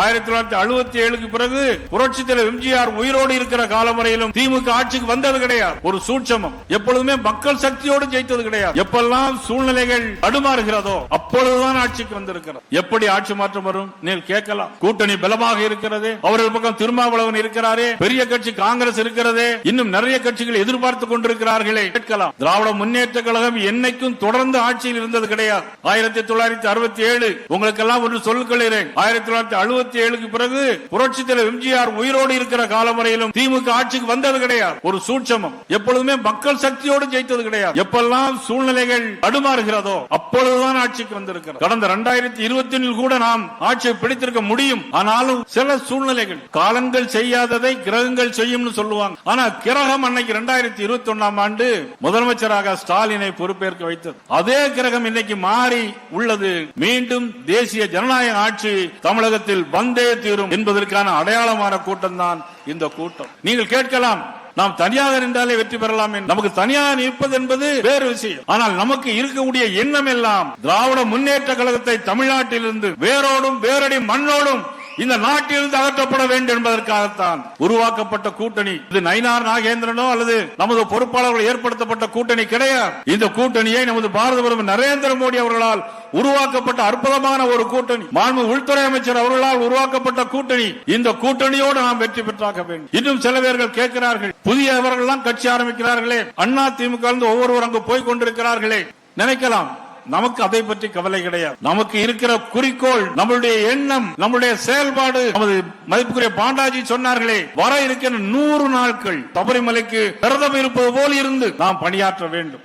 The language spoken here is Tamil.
1967 பிறகு புரட்சித் தலைவர் எம்ஜிஆர் உயிரோடு இருக்கிற காலம் வரையிலும் திமுக ஆட்சிக்கு வந்தது கிடையாது. ஒரு சூட்சமம். எப்பொழுதுமே மக்கள் சக்தியோடு ஜெயித்தது கிடையாது. எப்பெல்லாம் சூழ்நிலைகள் தடுமாறுகிறதோ அப்பொழுதுதான் ஆட்சிக்கு வந்திருக்கிறது. எப்படி ஆட்சி மாற்றம் வரும் நீங்கள் கேட்கலாம். கூட்டணி பலமாக இருக்கிறது. அவர்கள் பக்கம் திருமாவளவன் இருக்கிறாரே, பெரிய கட்சி காங்கிரஸ் இருக்கிறதே, இன்னும் நிறைய கட்சிகள் எதிர்பார்த்துக் கொண்டிருக்கிறார்களே, கேட்கலாம். திராவிட முன்னேற்ற கழகம் என்னைக்கும் தொடர்ந்து ஆட்சியில் இருந்தது கிடையாது. 1967 உங்களுக்கெல்லாம் ஒன்று சொல்லிக்கொள்கிறேன். 1967 பிறகு புரட்சித் தலைவர் எம்ஜிஆர் உயிரோடு இருக்கிற காலம் வரையிலும் திமுக ஆட்சிக்கு வந்தது கிடையாது. ஒரு சூட்சமம். எப்பொழுதுமே மக்கள் சக்தியோடு ஜெயித்தது கிடையாது. எப்பெல்லாம் சூழ்நிலைகள் தடுமாறுகிறதோ அப்பொழுதுதான் ஆட்சிக்கு வந்திருக்கிறது. கடந்த 2020 கூட நாம் ஆட்சியை பிடித்திருக்க முடியும். ஆனாலும் சில சூழ்நிலைகள், காலங்கள் செய்யாததை கிரகங்கள் செய்யும் சொல்லுவாங்க. ஆனா கிரகம் அன்னைக்கு 2021 ஆண்டு முதலமைச்சராக ஸ்டாலினை பொறுப்பேற்க வைத்தது. அதே கிரகம் இன்னைக்கு மாறி உள்ளது. மீண்டும் தேசிய ஜனநாயக ஆட்சி தமிழகத்தில் வந்தே தீரும் என்பதற்கான அடையாளமான கூட்டம் தான் இந்த கூட்டம். நீங்கள் கேட்கலாம், நாம் தனியாக நின்றாலே வெற்றி பெறலாம். நமக்கு தனியாக நிற்பது என்பது வேறு விஷயம். ஆனால் நமக்கு இருக்கக்கூடிய எண்ணம் எல்லாம் திராவிட முன்னேற்ற கழகத்தை தமிழ்நாட்டிலிருந்து வேரோடும் வேரடி மண்ணோடும் இந்த நாட்டிலிருந்து அகற்றப்பட வேண்டும் என்பதற்காகத்தான் உருவாக்கப்பட்ட கூட்டணி. இது நயினார் நாகேந்திரனோ அல்லது நமது பொறுப்பாளர்கள் ஏற்படுத்தப்பட்ட கூட்டணி கிடையாது. இந்த கூட்டணியை நமது பாரத பிரதமர் நரேந்திர மோடி அவர்களால் உருவாக்கப்பட்ட அற்புதமான ஒரு கூட்டணி. மாண்பு உள்துறை அமைச்சர் அவர்களால் உருவாக்கப்பட்ட கூட்டணி. இந்த கூட்டணியோடு நாம் வெற்றி பெற்றாக வேண்டும். இன்னும் சில பேர்கள் கேட்கிறார்கள், புதியவர்கள் கட்சி ஆரம்பிக்கிறார்களே, அண்ணா திமுக ஒவ்வொருவர் அங்கு போய் கொண்டிருக்கிறார்களே. நினைக்கலாம், நமக்கு அதை பற்றி கவலை கிடையாது. நமக்கு இருக்கிற குறிக்கோள், நம்மளுடைய எண்ணம், நம்முடைய செயல்பாடு. நமது மதிப்புக்குரிய பாண்டாஜி சொன்னார்களே, வர இருக்கிற 100 நாட்கள் சபரிமலைக்கு விரதம் இருப்பது போல் இருந்து நாம் பணியாற்ற வேண்டும்.